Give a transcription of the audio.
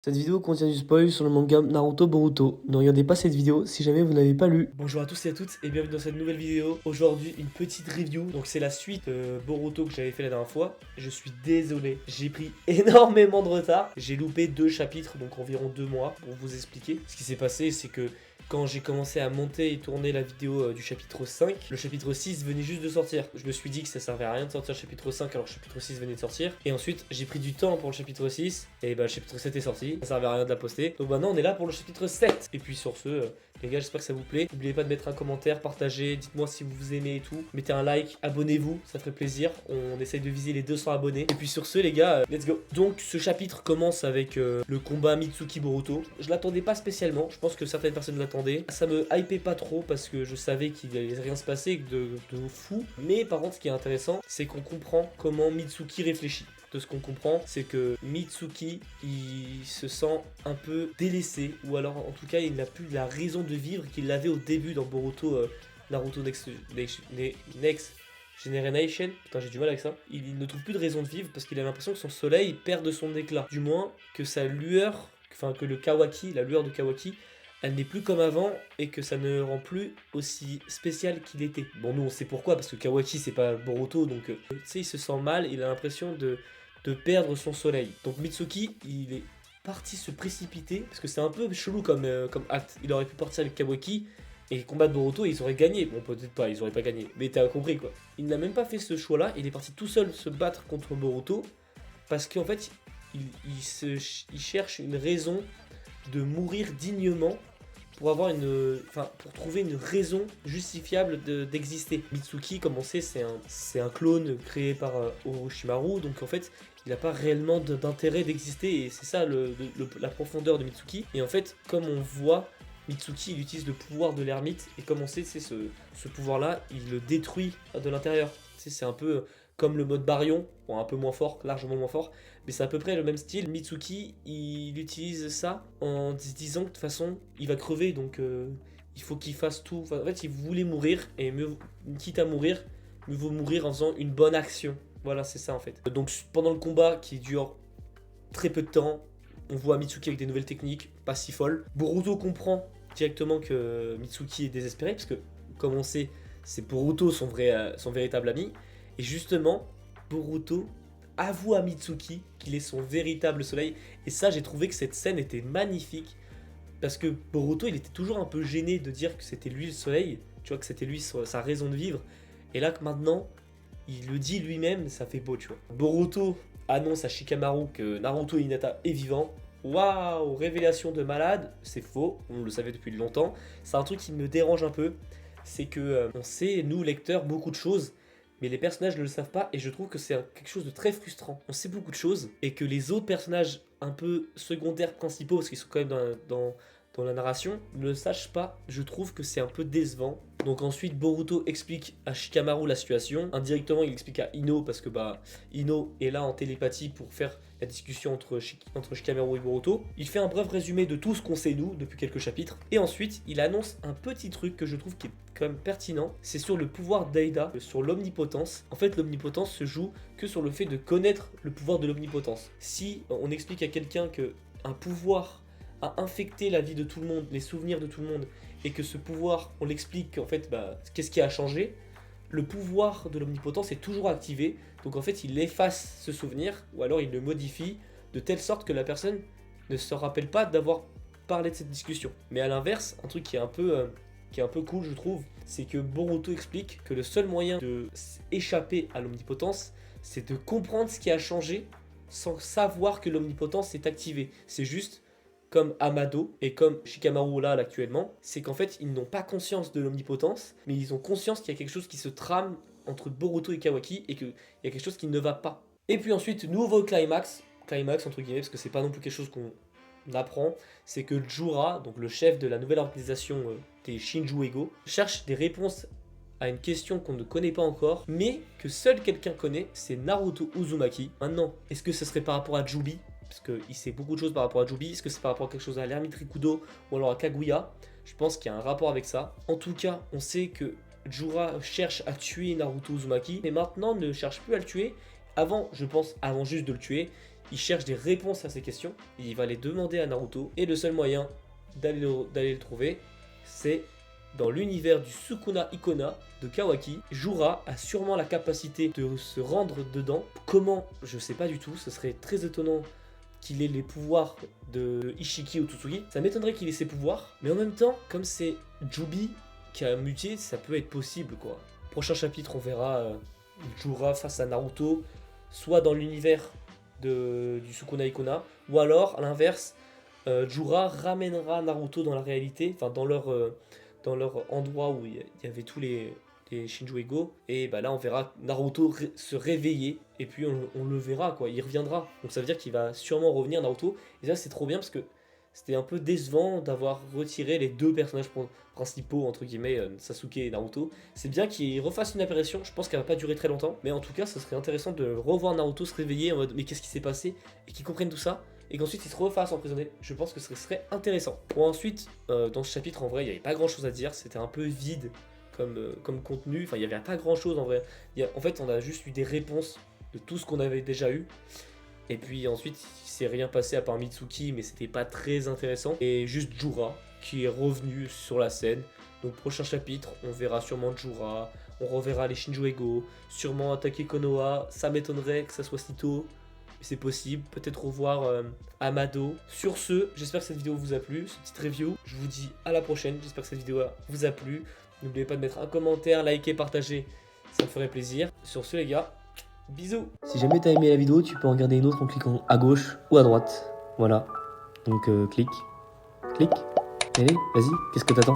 Cette vidéo contient du spoil sur le manga Naruto Boruto. Ne regardez pas cette vidéo si jamais vous n'avez pas lu. Bonjour à tous et à toutes et bienvenue dans cette nouvelle vidéo. Aujourd'hui une petite review, donc c'est la suite Boruto que j'avais fait la dernière fois. Je suis désolé, j'ai pris énormément de retard. J'ai loupé 2 chapitres, donc environ 2 mois. Pour vous expliquer, ce qui s'est passé c'est que quand j'ai commencé à monter et tourner la vidéo du chapitre 5, le chapitre 6 venait juste de sortir. Je me suis dit que ça servait à rien de sortir le chapitre 5 alors que le chapitre 6 venait de sortir. Et ensuite, j'ai pris du temps pour le chapitre 6 et bah le chapitre 7 est sorti. Ça servait à rien de la poster. Donc maintenant, on est là pour le chapitre 7. Et puis sur ce, les gars, j'espère que ça vous plaît. N'oubliez pas de mettre un commentaire, partager, dites-moi si vous aimez et tout. Mettez un like, abonnez-vous, ça ferait plaisir. On essaye de viser les 200 abonnés. Et puis sur ce, les gars, let's go. Donc ce chapitre commence avec le combat Mitsuki-Boruto. Je l'attendais pas spécialement, je pense que certaines personnes l'attendaient. Ça me hypait pas trop parce que je savais qu'il allait rien se passer de fou. Mais par contre, ce qui est intéressant, c'est qu'on comprend comment Mitsuki réfléchit. De ce qu'on comprend, c'est que Mitsuki, il se sent un peu délaissé, ou alors en tout cas, il n'a plus la raison de vivre qu'il avait au début dans Boruto Naruto Next Generation. Putain, j'ai du mal avec ça. Il ne trouve plus de raison de vivre parce qu'il a l'impression que son soleil perd de son éclat. Du moins, que sa lueur, enfin que le Kawaki, la lueur de Kawaki, elle n'est plus comme avant et que ça ne rend plus aussi spécial qu'il était. Bon, nous on sait pourquoi, parce que Kawaki c'est pas Boruto, donc tu sais, il se sent mal, il a l'impression de perdre son soleil. Donc Mitsuki, il est parti se précipiter, parce que c'est un peu chelou comme acte. Il aurait pu partir avec Kawaki et combattre Boruto et ils auraient gagné. Bon, peut-être pas, ils auraient pas gagné, mais t'as compris quoi. Il n'a même pas fait ce choix-là, il est parti tout seul se battre contre Boruto, parce qu'en fait, il cherche une raison de mourir dignement pour avoir pour trouver une raison justifiable d'exister. Mitsuki, comme on sait, c'est un clone créé par Orochimaru, donc en fait, il n'a pas réellement d'intérêt d'exister, et c'est ça la profondeur de Mitsuki. Et en fait, comme on voit, Mitsuki, il utilise le pouvoir de l'ermite, et comme on sait, ce pouvoir-là, il le détruit de l'intérieur. C'est un peu comme le mode Baryon, bon, un peu moins fort, largement moins fort, mais c'est à peu près le même style. Mitsuki, il utilise ça en se disant que de toute façon, il va crever, donc il faut qu'il fasse tout. Enfin, en fait, il voulait mourir, et quitte à mourir, mieux vaut mourir en faisant une bonne action. Voilà, c'est ça en fait. Donc pendant le combat qui dure très peu de temps, on voit Mitsuki avec des nouvelles techniques, pas si folles. Boruto comprend directement que Mitsuki est désespéré, parce que, comme on sait, c'est Boruto son véritable ami. Et justement, Boruto avoue à Mitsuki qu'il est son véritable soleil. Et ça, j'ai trouvé que cette scène était magnifique. Parce que Boruto, il était toujours un peu gêné de dire que c'était lui le soleil. Tu vois, que c'était lui sa raison de vivre. Et là, que maintenant, il le dit lui-même, ça fait beau, tu vois. Boruto annonce à Shikamaru que Naruto Hinata est vivant. Waouh, révélation de malade. C'est faux, on le savait depuis longtemps. C'est un truc qui me dérange un peu. C'est que on sait, nous, lecteurs, beaucoup de choses, mais les personnages ne le savent pas, et je trouve que c'est quelque chose de très frustrant. On sait beaucoup de choses, et que les autres personnages un peu secondaires principaux, parce qu'ils sont quand même dans la narration, ne le sachent pas. Je trouve que c'est un peu décevant. Donc ensuite, Boruto explique à Shikamaru la situation. Indirectement, il explique à Ino, parce que Ino est là en télépathie pour faire la discussion entre Shikamaru et Boruto. Il fait un bref résumé de tout ce qu'on sait nous depuis quelques chapitres. Et ensuite, il annonce un petit truc que je trouve qui est quand même pertinent. C'est sur le pouvoir d'Aida, sur l'omnipotence. En fait, l'omnipotence se joue que sur le fait de connaître le pouvoir de l'omnipotence. Si on explique à quelqu'un que un pouvoir a infecté la vie de tout le monde, les souvenirs de tout le monde, et que ce pouvoir, on l'explique en fait, qu'est-ce qui a changé, le pouvoir de l'omnipotence est toujours activé, donc en fait il efface ce souvenir, ou alors il le modifie, de telle sorte que la personne ne se rappelle pas d'avoir parlé de cette discussion. Mais à l'inverse, un truc qui est un peu cool je trouve, c'est que Boruto explique que le seul moyen de échapper à l'omnipotence, c'est de comprendre ce qui a changé sans savoir que l'omnipotence est activée. C'est juste comme Amado et comme Shikamaru là actuellement, c'est qu'en fait ils n'ont pas conscience de l'omnipotence, mais ils ont conscience qu'il y a quelque chose qui se trame entre Boruto et Kawaki et qu'il y a quelque chose qui ne va pas. Et puis ensuite, nouveau climax entre guillemets, parce que c'est pas non plus quelque chose qu'on apprend, c'est que Jura, donc le chef de la nouvelle organisation des Shinjuego, cherche des réponses à une question qu'on ne connaît pas encore, mais que seul quelqu'un connaît, c'est Naruto Uzumaki. Maintenant, est-ce que ce serait par rapport à Jubi, parce qu'il sait beaucoup de choses par rapport à Jubi, est-ce que c'est par rapport à quelque chose à l'ermite Rikudo, ou alors à Kaguya? Je pense qu'il y a un rapport avec ça. En tout cas, on sait que Jura cherche à tuer Naruto Uzumaki, mais maintenant ne cherche plus à le tuer. Avant, je pense, avant juste de le tuer, il cherche des réponses à ces questions, il va les demander à Naruto, et le seul moyen d'aller le trouver, c'est dans l'univers du Sukuna Ikona de Kawaki. Jura a sûrement la capacité de se rendre dedans. Comment? Je sais pas du tout, ce serait très étonnant qu'il ait les pouvoirs de Ishiki Otsutsuki. Ça m'étonnerait qu'il ait ses pouvoirs, mais en même temps, comme c'est Jubi qui a muté, ça peut être possible quoi. Prochain chapitre, on verra Jura face à Naruto, soit dans l'univers du Sukuna Ikona, ou alors à l'inverse, Jura ramènera Naruto dans la réalité, enfin dans leur endroit où il y avait tous les Shinjuego, et bah là on verra Naruto se réveiller, et puis on le verra quoi, il reviendra. Donc ça veut dire qu'il va sûrement revenir Naruto, et ça c'est trop bien parce que c'était un peu décevant d'avoir retiré les deux personnages principaux, entre guillemets, Sasuke et Naruto. C'est bien qu'ils refassent une apparition, je pense qu'elle va pas durer très longtemps, mais en tout cas, ce serait intéressant de revoir Naruto se réveiller en mode mais qu'est-ce qui s'est passé, et qu'ils comprennent tout ça, et qu'ensuite il se refasse emprisonner. Je pense que ce serait intéressant. Bon, ensuite, dans ce chapitre, en vrai, il n'y avait pas grand chose à dire, c'était un peu vide comme contenu, enfin, il n'y avait pas grand chose en vrai. En fait, on a juste eu des réponses de tout ce qu'on avait déjà eu. Et puis ensuite, il s'est rien passé à part Mitsuki, mais c'était pas très intéressant. Et juste Jura qui est revenu sur la scène. Donc prochain chapitre, on verra sûrement Jura, on reverra les Shinjuego, sûrement attaquer Konoha. Ça m'étonnerait que ça soit si tôt, mais c'est possible. Peut-être revoir Amado. Sur ce, j'espère que cette vidéo vous a plu, ce petit review. Je vous dis à la prochaine, j'espère que cette vidéo vous a plu. N'oubliez pas de mettre un commentaire, liker, partager, ça me ferait plaisir. Sur ce les gars, bisous. Si jamais t'as aimé la vidéo, tu peux en regarder une autre en cliquant à gauche ou à droite. Voilà. Donc clique. Allez, vas-y, qu'est-ce que t'attends?